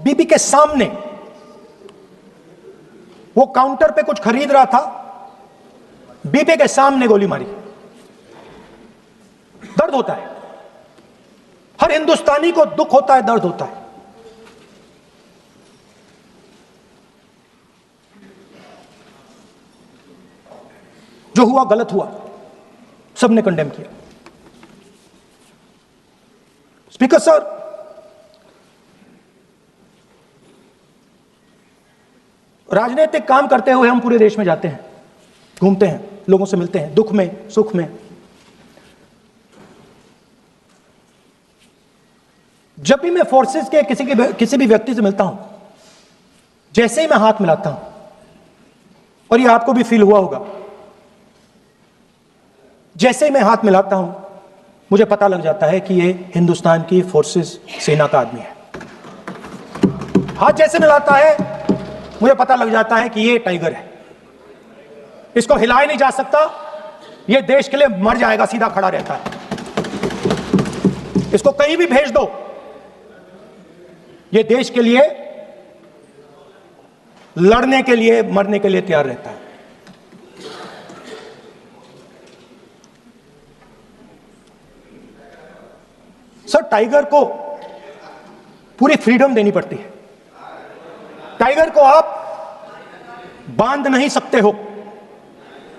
बीबी के सामने वो काउंटर पे कुछ खरीद रहा था, बीबी के सामने गोली मारी। दर्द होता है, हर हिंदुस्तानी को दुख होता है, दर्द होता है। जो हुआ गलत हुआ, सबने कंडेम किया। स्पीकर सर, राजनीतिक काम करते हुए हम पूरे देश में जाते हैं, घूमते हैं, लोगों से मिलते हैं, दुख में सुख में। जब भी मैं फोर्सेस के किसी भी व्यक्ति से मिलता हूं, जैसे ही मैं हाथ मिलाता हूं, और ये आपको भी फील हुआ होगा, जैसे ही मैं हाथ मिलाता हूं मुझे पता लग जाता है कि ये हिंदुस्तान की फोर्सेस सेना का आदमी है। हाथ जैसे मिलाता है मुझे पता लग जाता है कि ये टाइगर है, इसको हिलाया नहीं जा सकता, ये देश के लिए मर जाएगा, सीधा खड़ा रहता है। इसको कहीं भी भेज दो, ये देश के लिए लड़ने के लिए, मरने के लिए तैयार रहता है। सर, टाइगर को पूरी फ्रीडम देनी पड़ती है। टाइगर को आप बांध नहीं सकते हो।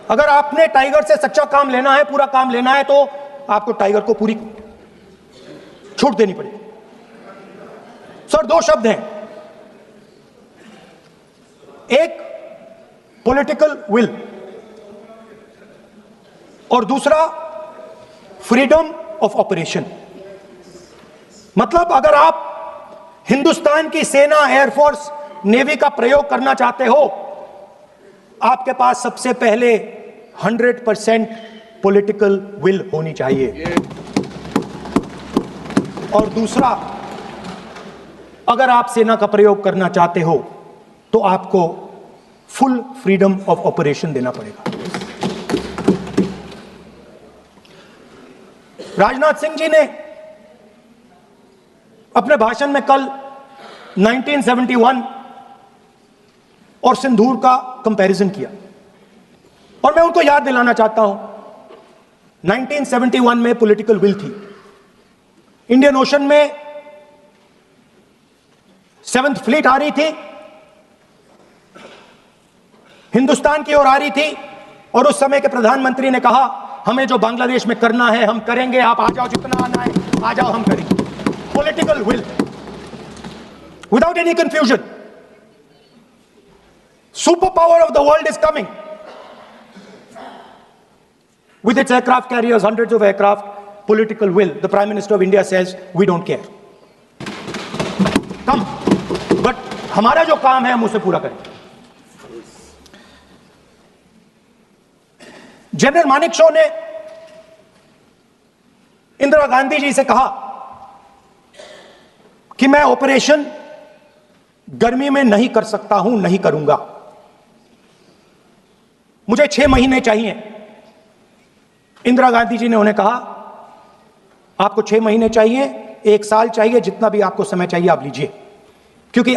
अगर आपने टाइगर से सच्चा काम लेना है, पूरा काम लेना है, तो आपको टाइगर को पूरी छूट देनी पड़ेगी। सर, दो शब्द हैं, एक पॉलिटिकल विल और दूसरा फ्रीडम ऑफ ऑपरेशन। मतलब अगर आप हिंदुस्तान की सेना, एयरफोर्स, नेवी का प्रयोग करना चाहते हो, आपके पास सबसे पहले 100% पॉलिटिकल विल होनी चाहिए। और दूसरा, अगर आप सेना का प्रयोग करना चाहते हो तो आपको फुल फ्रीडम ऑफ ऑपरेशन देना पड़ेगा। राजनाथ सिंह जी ने अपने भाषण में कल 1971 और सिंदूर का कंपैरिजन किया, और मैं उनको याद दिलाना चाहता हूं, 1971 में पॉलिटिकल विल थी। इंडियन ओशन में 7th फ्लीट आ रही थी, हिंदुस्तान की ओर आ रही थी, और उस समय के प्रधानमंत्री ने कहा, हमें जो बांग्लादेश में करना है हम करेंगे, आप आ जाओ, जितना आना है आ जाओ, हम करेंगे। Political will, without any confusion. Super power of the world is coming with its aircraft carriers, hundreds of aircraft. Political will. The Prime Minister of India says, we don't care. Come. But हमारा जो काम है हम उसे पूरा करें। General Manekshaw ने इंदिरा गांधी जी से कहा कि मैं ऑपरेशन गर्मी में नहीं कर सकता हूं, नहीं करूंगा, मुझे 6 महीने चाहिए। इंदिरा गांधी जी ने उन्हें कहा, आपको 6 महीने चाहिए, 1 साल चाहिए, जितना भी आपको समय चाहिए आप लीजिए, क्योंकि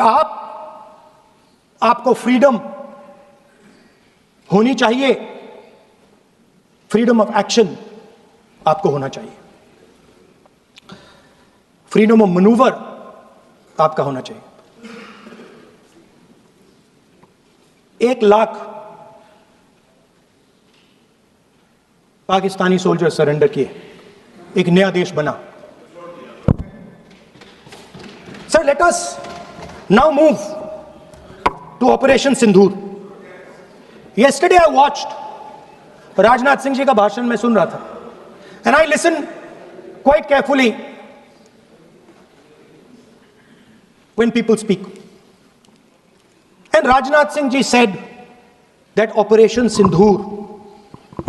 आपको फ्रीडम होनी चाहिए, फ्रीडम ऑफ एक्शन आपको होना चाहिए, फ्रीडम ऑफ मैनूवर आपका होना चाहिए। 1 लाख पाकिस्तानी सोल्जर सरेंडर किए, एक नया देश बना। Sir, let us now move to Operation Sindoor. Yesterday I watched, Rajnath Singh ji का भाषण में सुन रहा था, and I listen quite carefully when people speak. And Rajnath Singh ji said that Operation Sindoor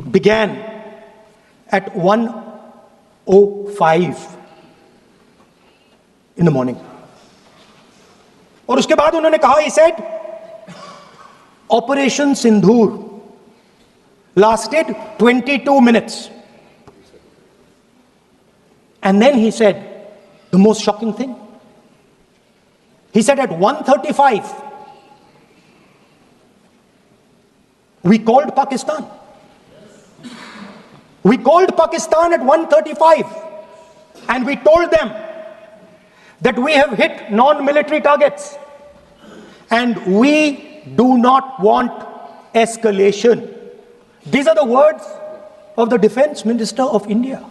began at 1:05 in the morning. और उसके बाद उन्होंने कहा, he said Operation Sindoor lasted 22 minutes. And then he said the most shocking thing, He said at 1:35, we called Pakistan. We called Pakistan at 1:35 and we told them that we have hit non-military targets and we do not want escalation. These are the words of the Defense Minister of India.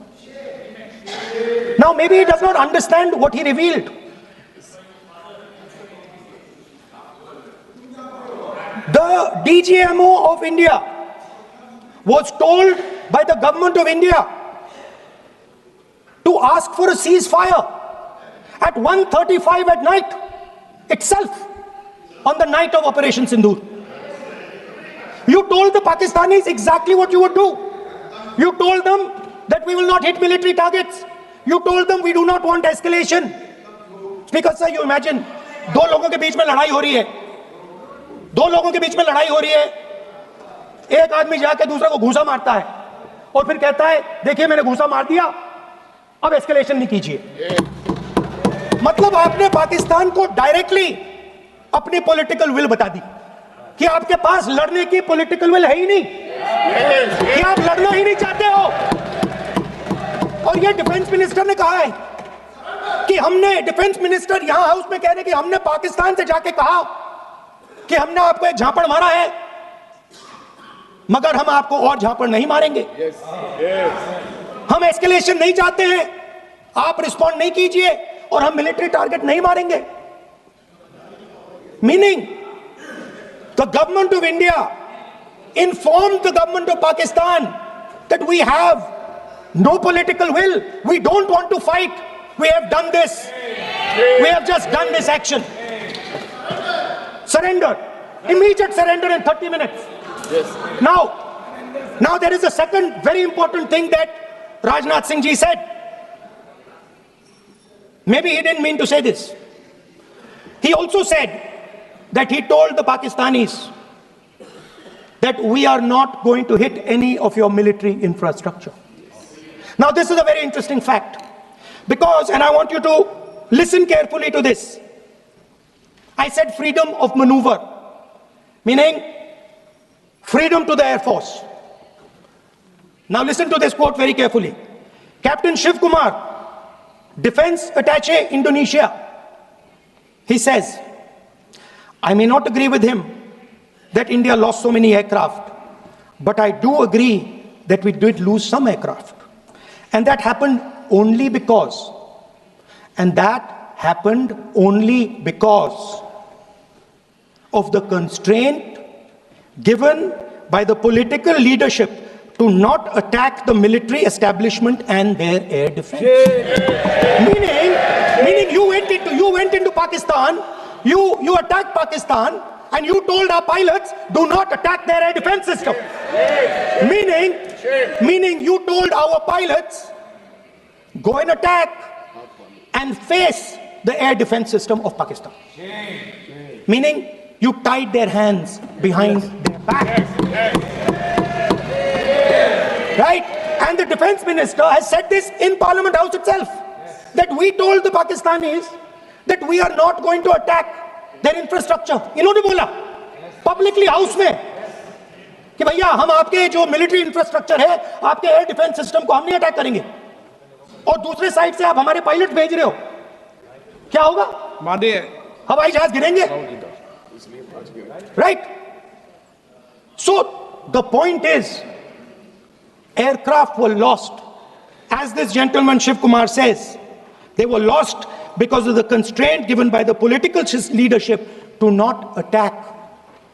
Now maybe he does not understand what he revealed. The DGMO of India was told by the government of India to ask for a ceasefire at 1:35 at night itself, on the night of Operation Sindoor. You told the Pakistanis exactly what you would do. You told them that we will not hit military targets. You told them we do not want escalation. Speaker sir, you imagine, दो लोगों के बीच में लड़ाई हो रही है, दो लोगों के बीच में लड़ाई हो रही है, एक आदमी जाके दूसरे को घूंसा मारता है और फिर कहता है देखिए मैंने घूंसा मार दिया, अब एस्केलेशन नहीं कीजिए। मतलब आपने पाकिस्तान को डायरेक्टली अपनी पॉलिटिकल विल बता दी कि आपके पास लड़ने की पॉलिटिकल विल है ही नहीं, कि आप लड़ना ही नहीं चाहते हो। और ये डिफेंस मिनिस्टर ने कहा है कि हमने, डिफेंस मिनिस्टर यहां हाउस में कह रहे कि हमने पाकिस्तान से जाके कहा कि हमने आपको एक झापड़ मारा है मगर हम आपको और झापड़ नहीं मारेंगे। हम एस्केलेशन नहीं चाहते हैं, आप रिस्पॉन्ड नहीं कीजिए और हम मिलिट्री टारगेट नहीं मारेंगे। Meaning the government of India informed the government of Pakistan that we have no political will, we don't want to fight, we have done this, we have just done this action. Surrender, immediate surrender in 30 minutes. Yes. Now there is a second very important thing that Rajnath Singh ji said. Maybe he didn't mean to say this. He also said that he told the Pakistanis that we are not going to hit any of your military infrastructure. Now this is a very interesting fact because, and I want you to listen carefully to this. I said freedom of maneuver, meaning freedom to the Air Force. Now listen to this quote very carefully. Captain Shiv Kumar, Defense Attaché, Indonesia, he says, I may not agree with him that India lost so many aircraft, but I do agree that we did lose some aircraft. And that happened only because, of the constraint given by the political leadership to not attack the military establishment and their air defense. Meaning you went into Pakistan, you attacked Pakistan, and you told our pilots, do not attack their air defense system. Meaning you told our pilots, go and attack and face the air defense system of Pakistan. Meaning you tied their hands behind their back. Right? And the defense minister has said this in Parliament House itself, that we told the Pakistanis that we are not going to attack their infrastructure. इन्होंने बोला publicly house में कि भैया हम आपके जो military infrastructure है, आपके एयर डिफेंस सिस्टम को हम नहीं अटैक करेंगे, और दूसरे साइड से आप हमारे पायलट भेज रहे हो, क्या होगा? हवाई जहाज गिरेंगे, right? So the point is, aircraft were lost, as this gentleman Shiv Kumar says, they were lost because of the constraint given by the political leadership to not attack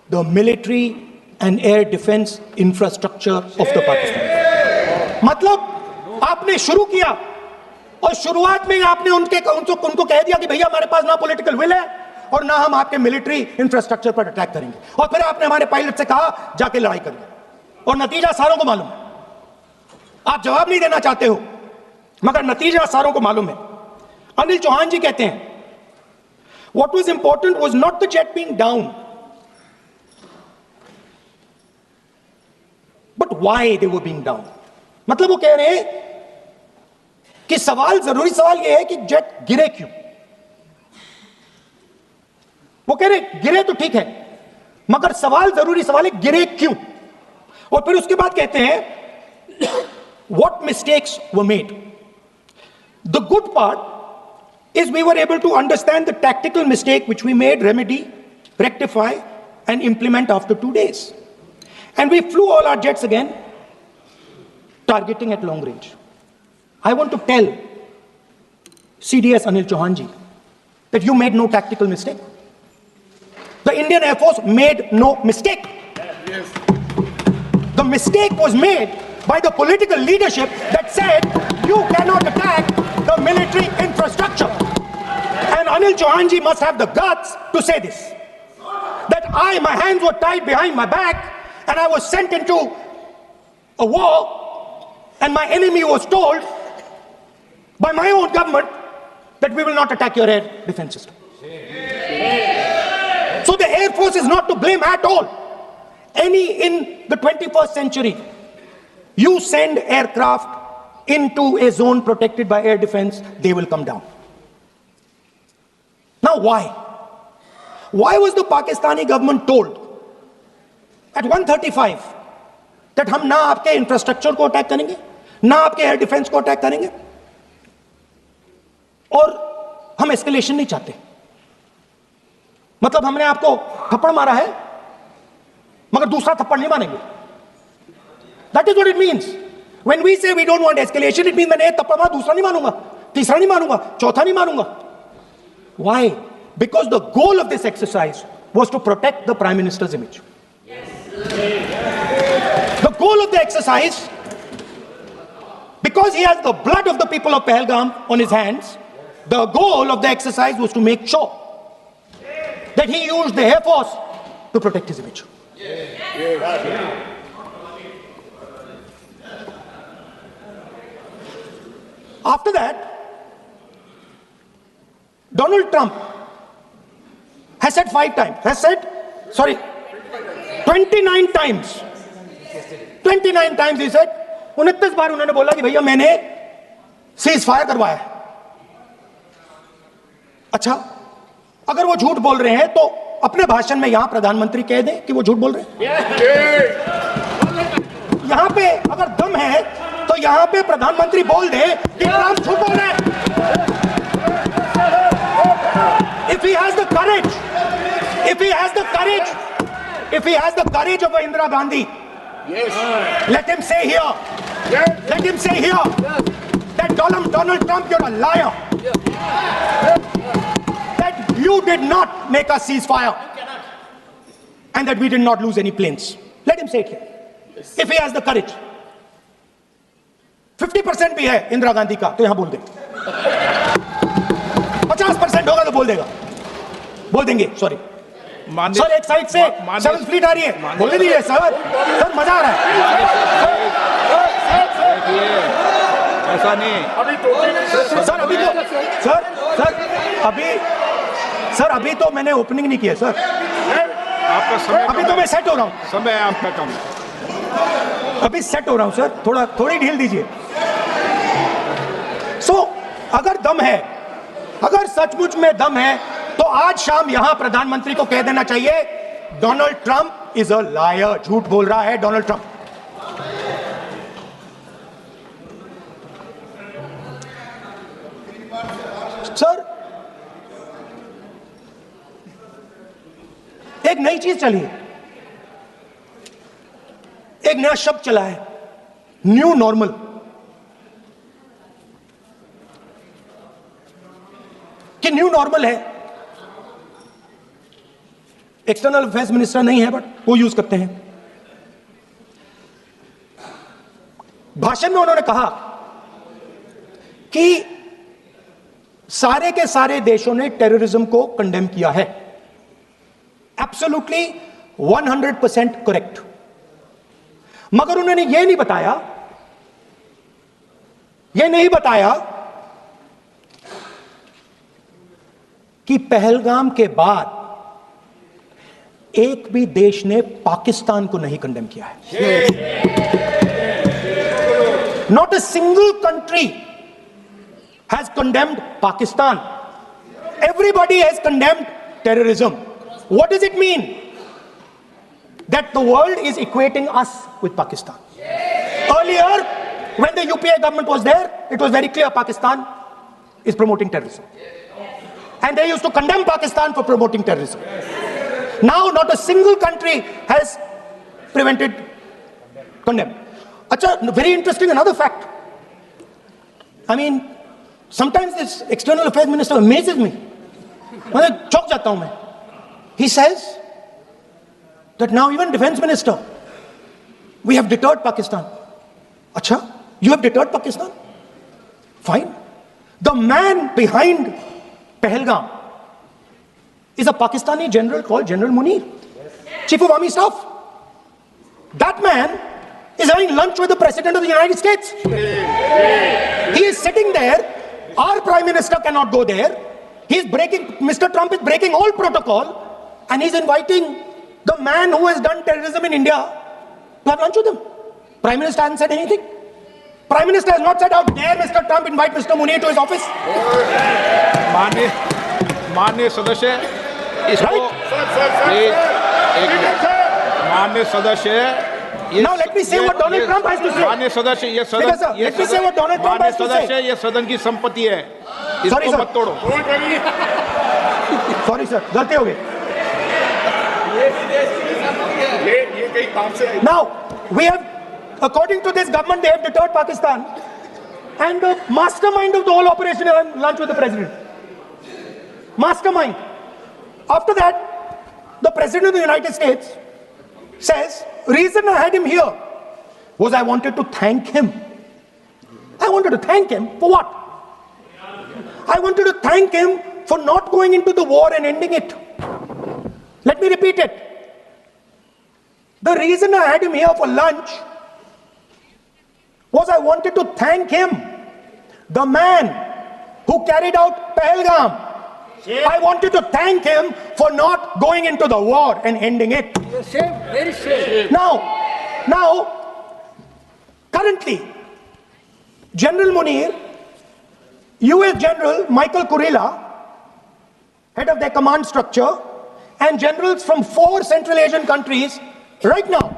the military and air defense infrastructure of the Pakistan. मतलब आपने शुरू किया और शुरुआत में आपने उनको कह दिया कि भैया हमारे पास ना पॉलिटिकल विल है और ना हम आपके मिलिट्री इंफ्रास्ट्रक्चर पर अटैक करेंगे, और फिर आपने हमारे पायलट से कहा जाके लड़ाई करिए, और नतीजा सारों को मालूम है। आप जवाब नहीं देना चाहते हो मगर नतीजा सारों को मालूम है। अनिल चौहान जी कहते हैं, what was important was not the jet being down, but why they were being down. मतलब वो कह रहे हैं कि जरूरी सवाल ये है कि जेट गिरे क्यों। वो कह रहे गिरे तो ठीक है, मगर सवाल जरूरी सवाल है गिरे क्यों? और फिर उसके बाद कहते हैं what mistakes were made. The good part is we were able to understand the tactical mistake which we made, remedy, rectify and implement after 2 days. And we flew all our jets again, targeting at long range. I want to tell CDS Anil Chauhan ji that you made no tactical mistake. The Indian Air Force made no mistake. Yes. The mistake was made by the political leadership that said you cannot attack the military infrastructure. And Anil Chauhan ji must have the guts to say this. That my hands were tied behind my back and I was sent into a war and my enemy was told by my own government that we will not attack your air defense system. So the Air Force is not to blame at all. In the 21st century, you send aircraft into a zone protected by air defense, they will come down. Now why? Why was the Pakistani government told at 1:35 that हम ना आपके infrastructure को attack करेंगे, ना आपके air defence को attack करेंगे, और हम एस्केलेशन नहीं चाहते? मतलब हमने आपको थप्पड़ मारा है मगर दूसरा थप्पड़ नहीं मानेंगे. That is what it means. When we say we don't want escalation, it means मैंने एक थप्पड़ मारा, दूसरा नहीं मानूंगा, तीसरा नहीं मानूंगा, चौथा नहीं मानूंगा. Why? Because the goal of this exercise was to protect the Prime Minister's image. The goal of the exercise, because he has the blood of the people of Pahalgam on his hands, the goal of the exercise was to make sure that he used the Air Force to protect his image. After that, Donald Trump has said 29 times. 29 times he said, 29 बार उन्होंने बोला कि भैया मैंने cease fire करवाया. अच्छा, अगर वो झूठ बोल रहे हैं तो अपने भाषण में यहां प्रधानमंत्री कह दें कि वो झूठ बोल रहे हैं. यहां पे अगर दम है तो यहां पे प्रधानमंत्री बोल दे कि ट्रंप झूठ बोल रहे हैं. If he has the courage, if he has the courage of Indira Gandhi, let him say here, that Donald Trump, you're a liar. That you did not make a ceasefire and that we did not lose any planes. Let him say it here. If he has the courage. 50% भी है इंदिरा गांधी का तो यहां बोल दे. 50% होगा तो बोल देंगे. सॉरी सर, एक साइड से 7th फ्लीट आ रही है, बोल दीजिए सर, मजा आ रहा है. ऐसा नहीं सर, अभी तो मैंने ओपनिंग नहीं किया सर. आपका समय, अभी तो मैं सेट हो रहा हूं. समय आपका कम, अभी सेट हो रहा हूं सर, थोड़ी ढील दीजिए. अगर दम है, अगर सचमुच में दम है, तो आज शाम यहां प्रधानमंत्री को कह देना चाहिए Donald Trump is a liar, झूठ बोल रहा है डोनाल्ड ट्रंप. सर, एक नई चीज चली है, एक नया शब्द चला है, न्यू नॉर्मल. कि न्यू नॉर्मल है, एक्सटर्नल अफेयर्स मिनिस्टर नहीं है बट वो यूज करते हैं. भाषण में उन्होंने कहा कि सारे के सारे देशों ने टेररिज्म को कंडेम किया है. Absolutely 100% correct. मगर उन्होंने यह नहीं बताया कि पहलगाम के बाद एक भी देश ने पाकिस्तान को नहीं कंडेम किया है. Not a single country has condemned Pakistan. Everybody has condemned terrorism. what does it mean? That the world is equating us with Pakistan. Earlier, when the UPA government was there, it was very clear Pakistan is promoting terrorism. And they used to condemn Pakistan for promoting terrorism. Now, not a single country has condemned. Acha, very interesting, another fact. I mean, sometimes this external affairs minister amazes me. He says that now even defense minister, we have deterred Pakistan. Acha, you have deterred Pakistan? Fine. The man behind Pahalgam is a Pakistani general called General Munir, Chief of Army Staff. That man is having lunch with the President of the United States. He is sitting there. Our Prime Minister cannot go there. Mr. Trump is breaking all protocol, and he's inviting the man who has done terrorism in India to have lunch with him. Prime Minister hasn't said anything. Prime Minister has not said, how dare Mr. Trump invite Mr. Munir to his office. माननीय सदस्य इसको माननीय सदस्य Now let me say what Donald Trump has to say. माननीय सदस्य ये सदन let me say what Donald Trump has to say. ये सदन की संपत्ति है, इसको मत तोड़ो. Sorry sir, गलती हो गई. ये कहीं काम से. Now we have, according to this government, they have deterred Pakistan, and the mastermind of the whole operation is having lunch with the president. Mastermind. After that, the President of the United States says, reason I had him here was I wanted to thank him. I wanted to thank him for what? I wanted to thank him for not going into the war and ending it. Let me repeat it. The reason I had him here for lunch was I wanted to thank him, the man who carried out Pahalgam. I wanted to thank him for not going into the war and ending it. Very safe. Now, currently, General Munir, US General Michael Kurila, head of their command structure, and generals from 4 Central Asian countries right now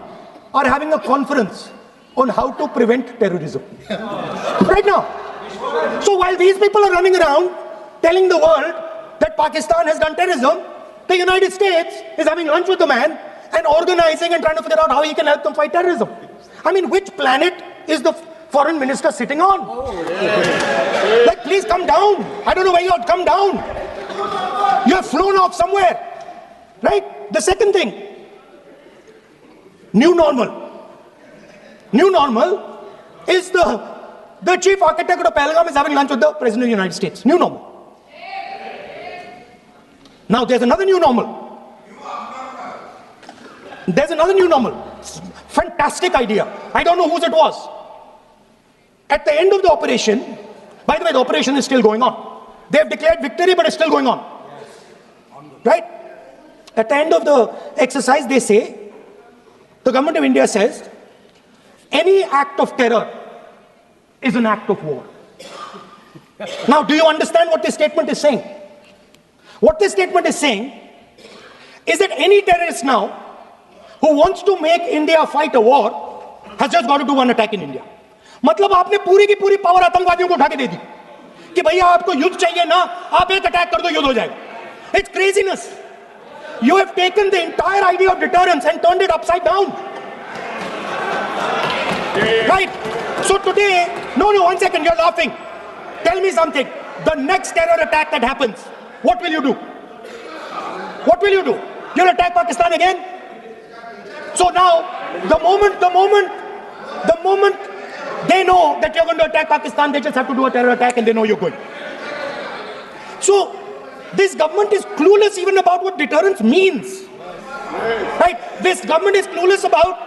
are having a conference on how to prevent terrorism. Right now. So while these people are running around telling the world that Pakistan has done terrorism, the United States is having lunch with the man and organizing and trying to figure out how he can help them fight terrorism. I mean, which planet is the foreign minister sitting on? Like, please come down. I don't know where you are. Come down. You have flown off somewhere. Right? The second thing, new normal. New normal is the chief architect of Pahalgam is having lunch with the President of the United States. New normal. Now there's another new normal. There's another new normal. Fantastic idea. I don't know whose it was. At the end of the operation, by the way, the operation is still going on. They have declared victory, but it's still going on. Right? At the end of the exercise, they say, the government of India says, any act of terror is an act of war. Now, do you understand what this statement is saying? What this statement is saying is that any terrorist now who wants to make India fight a war has just got to do one attack in India. मतलब आपने पूरी की पूरी power आतंकवादियों को उठा के दे दी कि भैया आपको युद्ध चाहिए ना, आप एक अटैक कर दो, युद्ध हो जाएगा. It's craziness. You have taken the entire idea of deterrence and turned it upside down. Right? So today, no, 1 second, you're laughing. Tell me something. The next terror attack that happens, what will you do? What will you do? You'll attack Pakistan again? So now, the moment they know that you're going to attack Pakistan, they just have to do a terror attack and they know you're going. So, this government is clueless even about what deterrence means. Right? This government is clueless about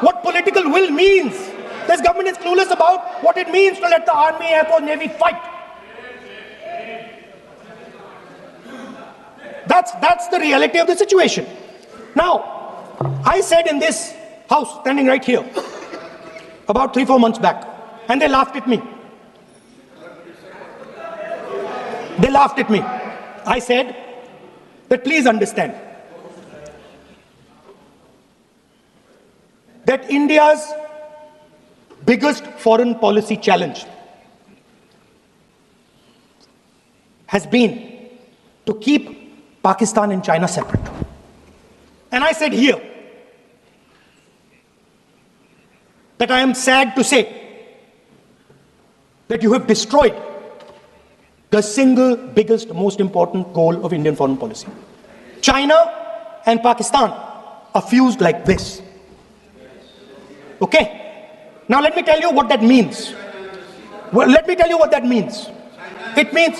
what political will means. This government is clueless about what it means to let the army, air force, navy fight. That's the reality of the situation. Now, I said in this house, standing right here, about 3-4 months back, and they laughed at me. They laughed at me. I said that please understand that India's biggest foreign policy challenge has been to keep Pakistan and China separate. And I said here that I am sad to say that you have destroyed the single biggest, most important goal of Indian foreign policy. China and Pakistan are fused like this. Okay? Now let me tell you what that means. Well, let me tell you what that means. It means,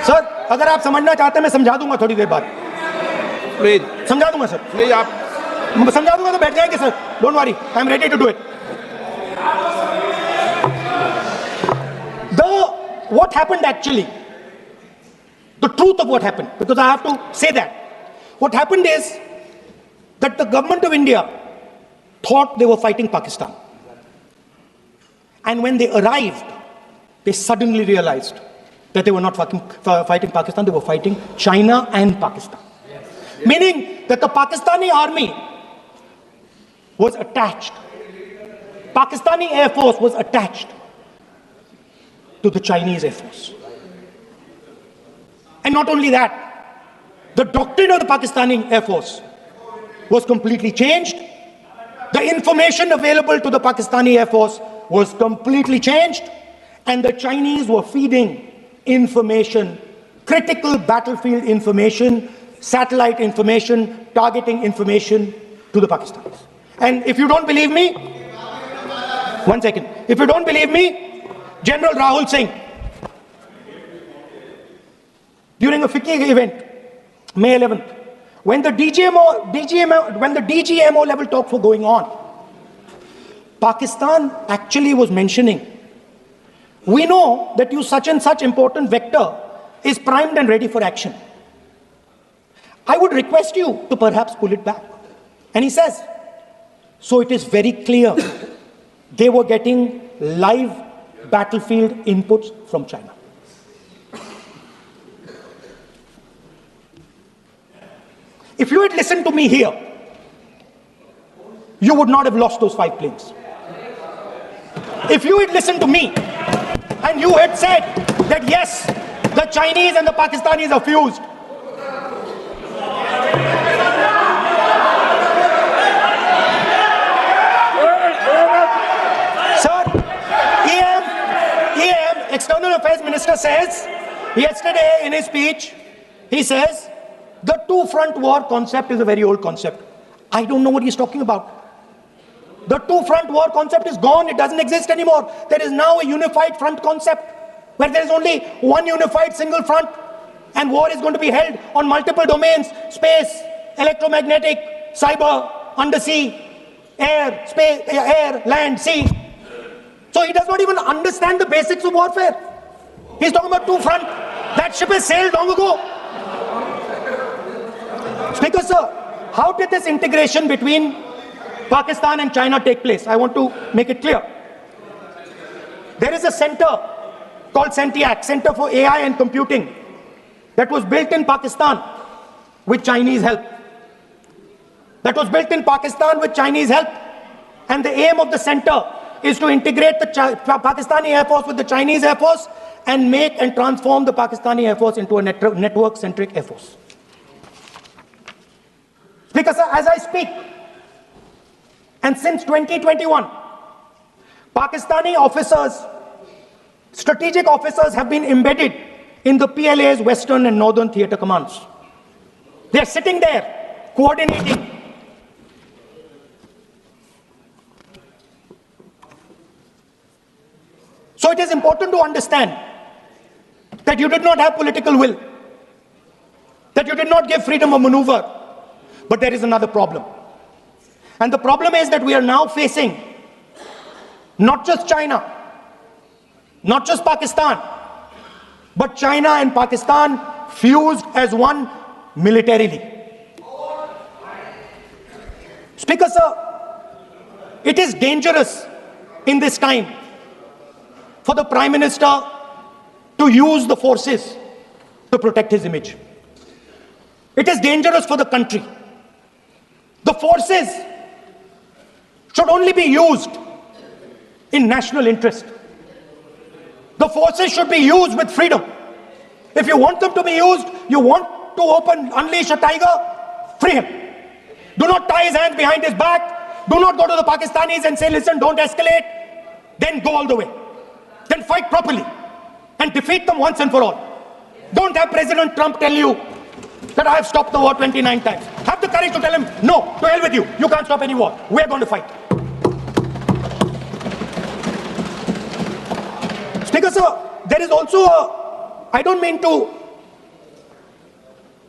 sir, अगर आप समझना चाहते हैं मैं समझा दूंगा थोड़ी देर बाद. प्लीज समझा दूंगा सर. प्लीज आप समझा दूंगा तो बैठ जाएंगे sir. Don't worry, I'm ready to do it. What happened actually, the truth of what happened, because I have to say that. What happened is that the government of India thought they were fighting Pakistan. And when they arrived, they suddenly realized that they were not fighting Pakistan, they were fighting China and Pakistan. Yes. Meaning that the Pakistani army was attached. Pakistani Air Force was attached to the Chinese Air Force. And not only that, the doctrine of the Pakistani Air Force was completely changed. The information available to the Pakistani Air Force was completely changed. And the Chinese were feeding information, critical battlefield information, satellite information, targeting information to the Pakistanis. And if you don't believe me, one second. If you don't believe me, General Rahul Singh, during a FICCI event, May 11th, when the DGMO level talks were going on, Pakistan actually was mentioning, we know that your such and such important vector is primed and ready for action. I would request you to perhaps pull it back. And he says, so it is very clear they were getting live battlefield inputs from China. If you had listened to me here, you would not have lost those 5 planes. If you had listened to me and you had said that yes, the Chinese and the Pakistanis are fused, External Affairs Minister says, yesterday in his speech, he says, the two-front war concept is a very old concept. I don't know what he's talking about. The two-front war concept is gone. It doesn't exist anymore. There is now a unified front concept where there is only one unified single front and war is going to be held on multiple domains: space, electromagnetic, cyber, undersea, air, space, air, land, sea. So he does not even understand the basics of warfare. He's talking about two front. That ship has sailed long ago. Speaker sir, how did this integration between Pakistan and China take place? I want to make it clear. There is a center called CENTIAC, Center for AI and Computing, that was built in Pakistan with Chinese help. And the aim of the center is to integrate the Pakistani Air Force with the Chinese Air Force and make and transform the Pakistani Air Force into a network-centric Air Force. Because as I speak, and since 2021, Pakistani officers, strategic officers have been embedded in the PLA's Western and Northern Theatre Commands. They are sitting there, coordinating. So it is important to understand that you did not have political will, that you did not give freedom of maneuver, but there is another problem. And the problem is that we are now facing not just China, not just Pakistan, but China and Pakistan fused as one militarily. Speaker sir, it is dangerous in this time for the Prime Minister to use the forces to protect his image. It is dangerous for the country. The forces should only be used in national interest. The forces should be used with freedom. If you want them to be used, you want to unleash a tiger, free him. Do not tie his hands behind his back. Do not go to the Pakistanis and say, listen, don't escalate. Then go all the way. Then fight properly and defeat them once and for all. Don't have President Trump tell you that I have stopped the war 29 times. Have the courage to tell him, no, to hell with you. You can't stop any war. We're going to fight. Speaker, sir, there is also I don't mean to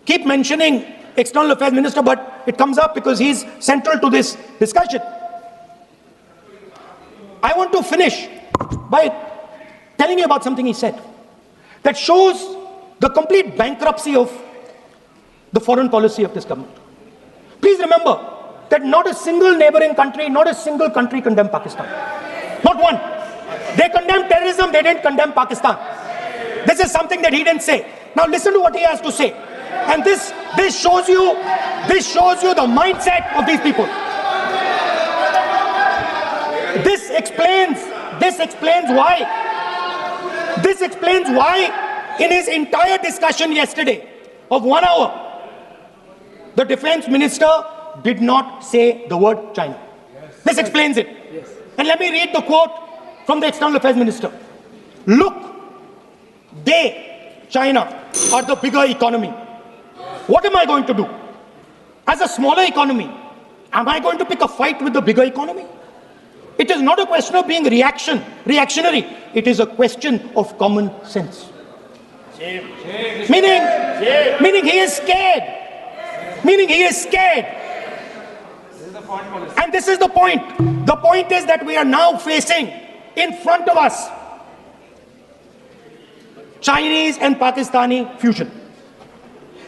keep mentioning External Affairs Minister, but it comes up because he's central to this discussion. I want to finish by telling you about something he said that shows the complete bankruptcy of the foreign policy of this government. Please remember that not a single neighboring country, not a single country condemned Pakistan. Not one. They condemned terrorism, they didn't condemn Pakistan. This is something that he didn't say. Now listen to what he has to say. And this shows you the mindset of these people. This explains why in his entire discussion yesterday of 1 hour, the defense minister did not say the word China. This explains it. And let me read the quote from the External Affairs Minister. Look, China, are the bigger economy. What am I going to do? As a smaller economy, am I going to pick a fight with the bigger economy? It is not a question of being reactionary. It is a question of common sense. Meaning he is scared. And this is the point. The point is that we are now facing in front of us Chinese and Pakistani fusion.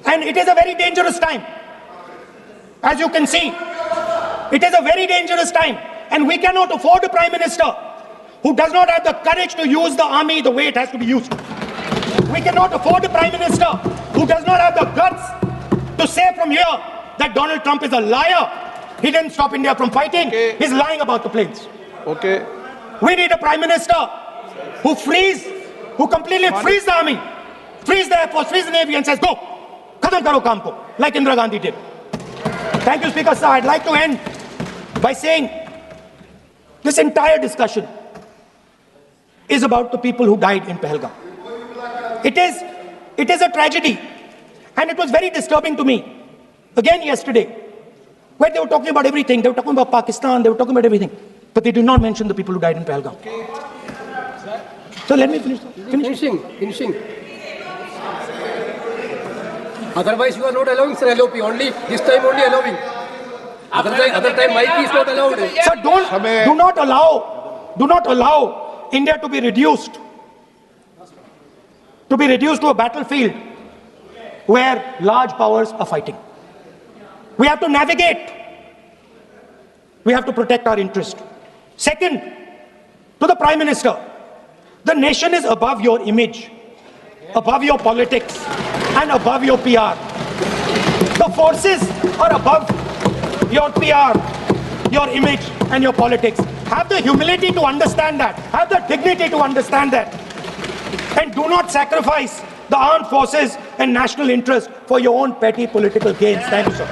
And it is a very dangerous time. As you can see, it is a very dangerous time. And we cannot afford a Prime Minister who does not have the courage to use the army the way it has to be used. We cannot afford a Prime Minister who does not have the guts to say from here that Donald Trump is a liar. He didn't stop India from fighting. Okay. He's lying about the planes. Okay. We need a Prime Minister who completely frees the army, frees the Air Force, frees the Navy and says, go, khatam karo kaam ko, like Indira Gandhi did. Thank you, Speaker, sir. I'd like to end by saying this entire discussion is about the people who died in Pahalgam. It is a tragedy, and it was very disturbing to me, again yesterday, where they were talking about everything. They were talking about Pakistan, they were talking about everything, but they did not mention the people who died in Pahalgam. So let me finish. Finishing. Otherwise, you are not allowing, sir, LOP. Only this time, only allowing. Other time, mic is not allowed. Sir, do not allow India to be reduced to a battlefield where large powers are fighting. We have to navigate. We have to protect our interest. Second, to the Prime Minister, the nation is above your image, above your politics, and above your PR. The forces are above your PR, your image, and your politics. Have the humility to understand that. Have the dignity to understand that. And do not sacrifice the armed forces and national interest for your own petty political gains. Thank you, sir.